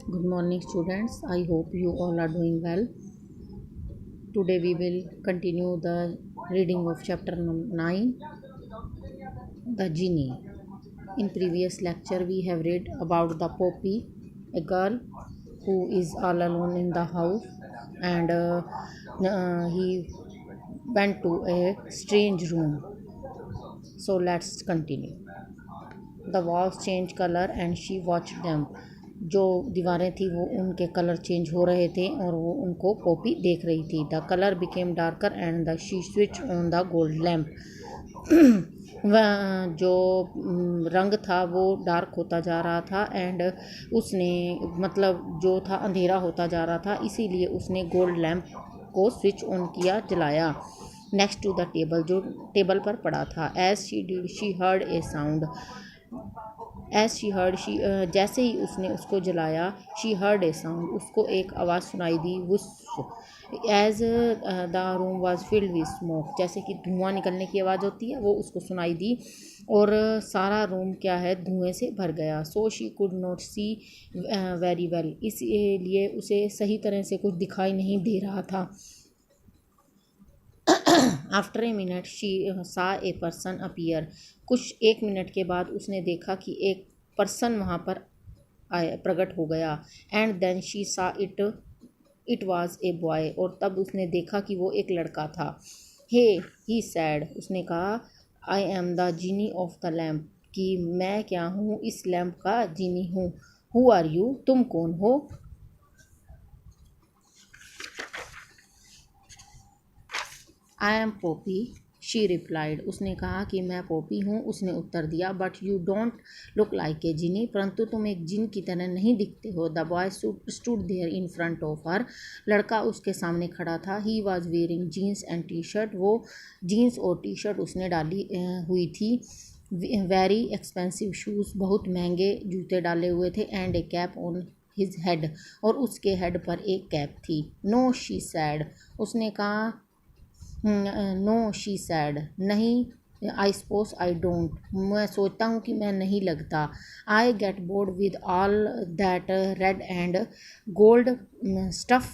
Good morning, students. I hope you all are doing well. Today we will continue the reading of chapter 9, The Genie. In previous lecture, we have read about the Poppy, a girl who is all alone in the house, and he went to a strange room. So let's continue. The walls changed color and she watched them. जो दीवारें थी वो उनके colour change हो रहे थे और वो उनको पॉपी देख रही थी. The colour became darker and the she switch on the gold lamp. वह जो रंग था वो डार्क होता जा रहा था एंड उसने मतलब जो था अंधेरा होता जा रहा था, इसीलिए उसने गोल्ड लैम्प को स्विच ऑन किया, जलाया. नेक्स्ट टू द टेबल, जो टेबल पर पड़ा था. As she did she heard a sound. जैसे ही उसने उसको जलाया, शी हर्ड ए साउंड, उसको एक आवाज़ सुनाई दी. Whoosh. As the room was filled with smoke. जैसे कि धुआं निकलने की आवाज़ होती है, वो उसको सुनाई दी और सारा रूम क्या है, धुएं से भर गया. So she could not see very well. इसलिए उसे सही तरह से कुछ दिखाई नहीं दे रहा था. आफ्टर ए मिनट शी सा ए पर्सन अपीयर. कुछ एक मिनट के बाद उसने देखा कि एक पर्सन वहाँ पर प्रकट हो गया. And then she saw it was a boy. और तब उसने देखा कि वो एक लड़का था. Hey he said. उसने कहा, I am the genie of the lamp. कि मैं क्या हूँ, इस लैम्प का जीनी हूँ. Who are you. तुम कौन हो. I am Poppy, she replied. उसने कहा कि मैं पॉपी हूँ. उसने उत्तर दिया, but you don't look like a genie. परंतु तुम एक जिन की तरह नहीं दिखते हो. The boy stood there in front of her. लड़का उसके सामने खड़ा था. He was wearing jeans and T shirt. वो जीन्स और टी शर्ट उसने डाली हुई थी. Very expensive shoes. बहुत महंगे जूते डाले हुए थे. And a cap on his head. और उसके हेड पर एक कैप थी. No she said. उसने कहा, नो शी सैड. नहीं. I suppose I don't. मैं सोचता हूँ कि मैं नहीं लगता. I get bored with all that red and gold stuff.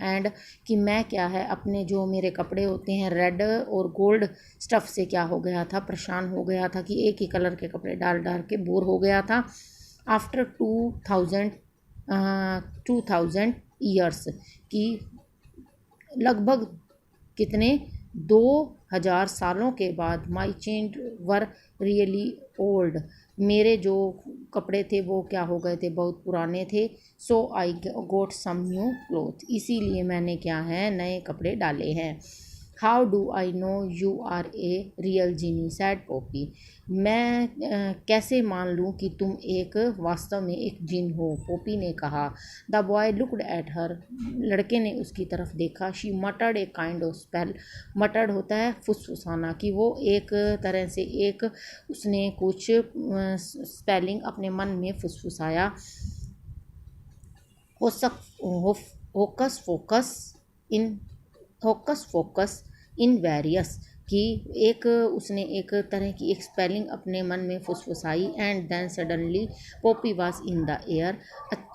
And कि मैं क्या है, अपने जो मेरे कपड़े होते हैं रेड और गोल्ड स्टफ़ से क्या हो गया था, परेशान हो गया था कि एक ही कलर के कपड़े डाल डाल के बोर हो गया था. After 2000 years. कि लगभग कितने 2000 सालों के बाद. माई चेंज वर रियली ओल्ड. मेरे जो कपड़े थे वो क्या हो गए थे, बहुत पुराने थे. So I got some new cloth. इसीलिए मैंने क्या है, नए कपड़े डाले हैं. How do I know you are a real genie said Poppy. मैं कैसे मान लूँ कि तुम एक वास्तव में एक जिन हो, पॉपी ने कहा. The boy looked at her. लड़के ने उसकी तरफ देखा. She मटर्ड a kind of spell. मटर्ड होता है फुसफुसाना. कि वो एक तरह से एक उसने कुछ स्पेलिंग अपने मन में फुसफुसाया. Hocus focus in hocus focus in various. कि एक उसने एक तरह की एक स्पेलिंग अपने मन में फुसफुसाई. And then suddenly Poppy was in the air.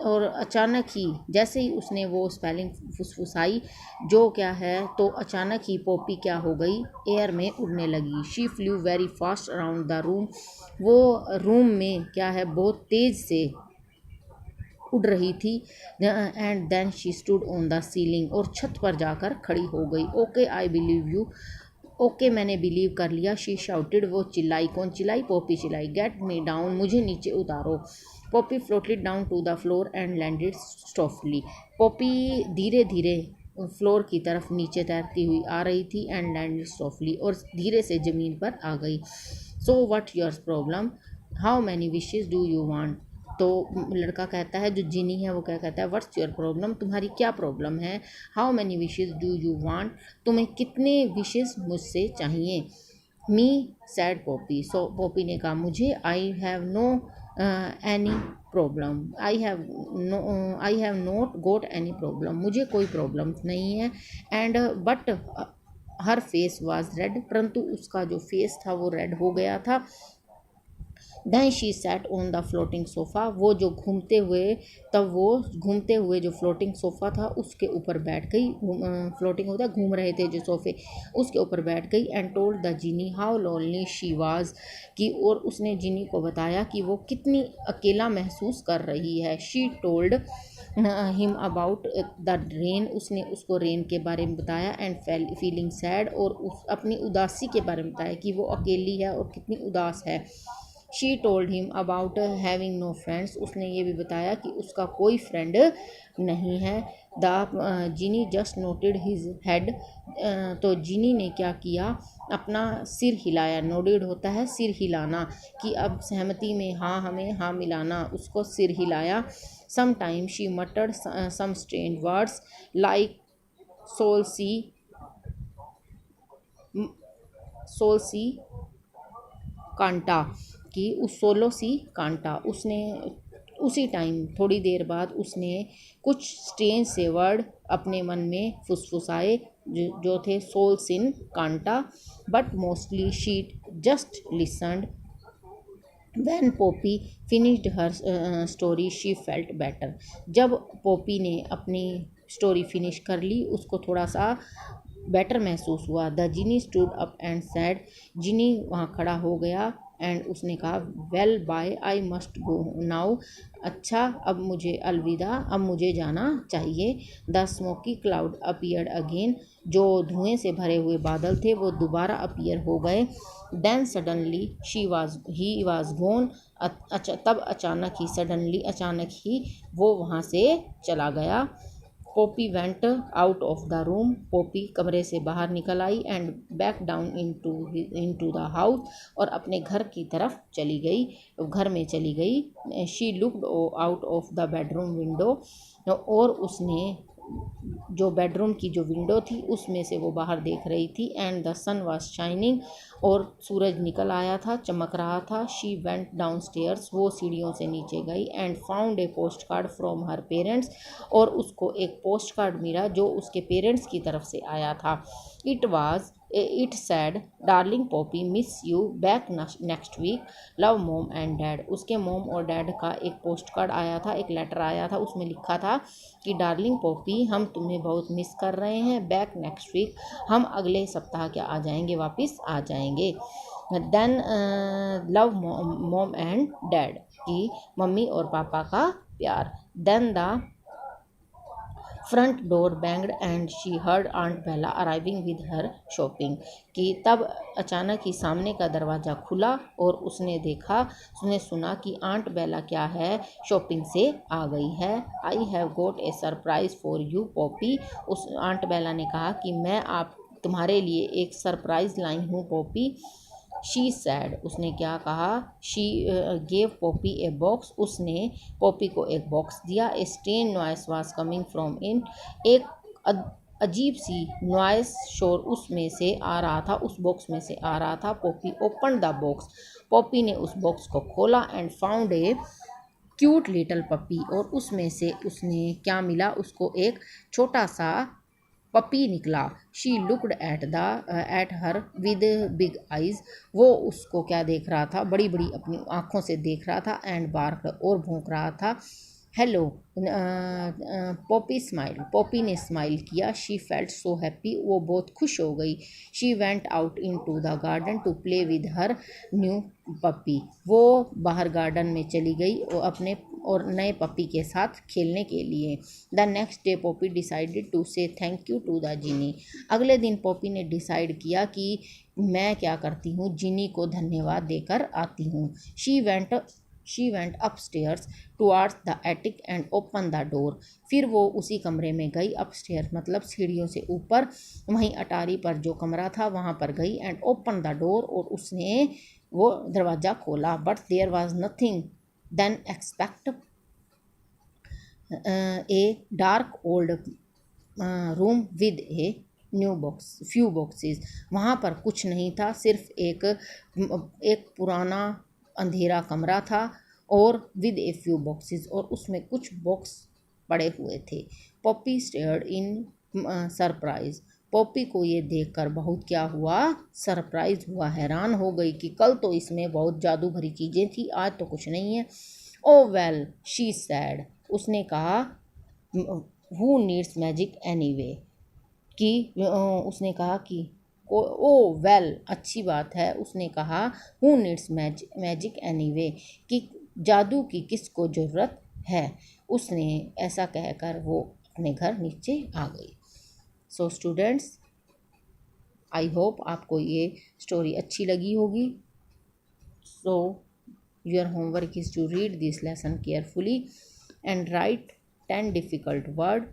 और अचानक ही, जैसे ही उसने वो स्पेलिंग फुसफुसाई, जो क्या है, तो अचानक ही पॉपी क्या हो गई, एयर में उड़ने लगी. She flew very fast around the room. वो रूम में क्या है, बहुत तेज़ से उड़ रही थी. And then she stood on the ceiling. और छत पर जाकर खड़ी हो गई. Okay I believe you. Okay मैंने बिलीव कर लिया. She shouted. वो चिल्लाई. कौन चिल्लाई, पॉपी चिल्लाई. Get me down. मुझे नीचे उतारो. Poppy floated down to the floor and landed softly. Poppy धीरे धीरे फ्लोर की तरफ नीचे तैरती हुई आ रही थी. And landed softly. और धीरे से ज़मीन पर आ गई. So what your problem. How many wishes do you want. तो लड़का कहता है, जो जिनी है वो क्या कहता है, व्हाट्स योर प्रॉब्लम. तुम्हारी क्या प्रॉब्लम है. How many wishes do you want. तुम्हें कितने विशेष मुझसे चाहिए. Me said Poppy. So Poppy ने कहा, मुझे. I have no any problem. I have not got any problem. मुझे कोई प्रॉब्लम नहीं है. And but her face was red. परंतु उसका जो फेस था वो रेड हो गया था. Then she sat on the floating sofa, वो घूमते हुए जो फ्लोटिंग सोफ़ा था उसके ऊपर बैठ गई। फ्लोटिंग होता है, घूम रहे थे जो सोफ़े, उसके ऊपर बैठ गई। And told the genie how lonely she was, कि और उसने जीनी को बताया कि वो कितनी अकेला महसूस कर रही है। She told him about the rain, उसने उसको रेन के बारे में बताया। एंड फीलिंग सैड, और अपनी उदासी के बारे में बताया कि वो अकेली है और कितनी उदास है। She told him about having no friends, उसने ये भी बताया कि उसका कोई फ्रेंड नहीं है। The genie just nodded his head, तो जीनी ने क्या किया, अपना सिर हिलाया। नोडेड होता है सिर हिलाना, कि अब सहमति में हाँ, हमें हाँ मिलाना, उसको सिर हिलाया। Some time she muttered some strange words like सोल सी कांटा, कि उस सोलो सी कांटा, उसने उसी टाइम थोड़ी देर बाद उसने कुछ स्ट्रेंज से वर्ड अपने मन में फुसफुसाए जो थे सोल सिन कांटा। But mostly she just listened. When Poppy finished her story, she felt better. जब पोपी ने अपनी स्टोरी फिनिश कर ली, उसको थोड़ा सा बेटर महसूस हुआ। The genie stood up and said, genie वहाँ खड़ा हो गया एंड उसने कहा, well bye, I must go now, अच्छा अब मुझे अलविदा, अब मुझे जाना चाहिए। The smoky cloud appeared again, जो धुएं से भरे हुए बादल थे वो दोबारा अपीयर हो गए। Then suddenly he was gone, तब अचानक ही वो वहाँ से चला गया। Poppy went out of the room, Poppy कमरे से बाहर निकल आई। And back down into the house, और अपने घर की तरफ चली गई, घर में चली गई। She looked out of the bedroom window, और उसने जो बेडरूम की जो विंडो थी उसमें से वो बाहर देख रही थी। And the sun was shining, और सूरज निकल आया था, चमक रहा था। शी वेंट डाउन स्टेयर्स, वो सीढ़ियों से नीचे गई। And found a post card from her parents, और उसको एक पोस्ट कार्ड मिला जो उसके पेरेंट्स की तरफ से आया था। It said, darling Poppy, miss you back next week, love mom and dad. उसके मॉम और डैड का एक पोस्ट कार्ड आया था, एक लेटर आया था, उसमें लिखा था कि डार्लिंग पॉपी, हम तुम्हें बहुत मिस कर रहे हैं, बैक नेक्स्ट वीक, हम अगले सप्ताह क्या आ जाएंगे, वापस आ जाएंगे। Then love mom and dad, की मम्मी और पापा का प्यार। Then the front door banged and she heard aunt Bella arriving with her shopping, कि तब अचानक ही सामने का दरवाज़ा खुला और उसने सुना कि आंट बेला क्या है, शॉपिंग से आ गई है। I have got A surprise for you Poppy, उस आंट बेला ने कहा कि मैं तुम्हारे लिए एक सरप्राइज लाई हूँ पॉपी। शी सैड, उसने क्या कहा, she gave Poppy a box, उसने पॉपी को एक बॉक्स दिया। A strange noise was coming from in, एक अजीब सी नॉइस शोर उसमें से आ रहा था, उस बॉक्स में से आ रहा था। Poppy open the box, Poppy ने उस बॉक्स को खोला। And found a cute little puppy, और उसमें से उसने क्या मिला, उसको एक छोटा सा पपी निकला। She looked at her with big eyes, वो उसको क्या देख रहा था, बड़ी बड़ी अपनी आँखों से देख रहा था। एंड बार्क, और भौंक रहा था। हेलो पॉपी स्माइल, पॉपी ने स्माइल किया। शी फेल्ट सो हैप्पी, वो बहुत खुश हो गई। She went out in to the garden to play with her new puppy, वो बाहर गार्डन में चली गई और अपने और नए पपी के साथ खेलने के लिए। The next day Poppy decided to say thank you to the genie, अगले दिन पॉपी ने डिसाइड किया कि मैं क्या करती हूँ, जीनी को धन्यवाद देकर आती हूँ। She went upstairs towards the attic and open the door, फिर वो उसी कमरे में गई। अपस्टेयर मतलब सीढ़ियों से ऊपर, वहीं अटारी पर जो कमरा था वहाँ पर गई। एंड ओपन द डोर, और उसने वो दरवाज़ा खोला। But there was nothing then expect a dark old room with a few boxes, वहाँ पर कुछ नहीं था, सिर्फ एक पुराना अंधेरा कमरा था, और विद ए फ्यू बॉक्सेस, और उसमें कुछ बॉक्स पड़े हुए थे। Poppy stared in surprise, Poppy को ये देखकर बहुत क्या हुआ, सरप्राइज हुआ, हैरान हो गई कि कल तो इसमें बहुत जादू भरी चीज़ें थी, आज तो कुछ नहीं है। ओ वेल, शी सैड, उसने कहा, हु नीड्स मैजिक एनीवे, कि उसने कहा कि ओ वेल, अच्छी बात है, उसने कहा हु नीड्स मैजिक एनीवे, कि जादू की किसको ज़रूरत है। उसने ऐसा कहकर वो अपने घर नीचे आ गई। सो स्टूडेंट्स, आई होप आपको ये स्टोरी अच्छी लगी होगी। So your homework is to read this lesson carefully and write 10 difficult words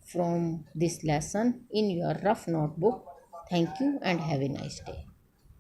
from this lesson in your rough notebook. Thank you and have a nice day.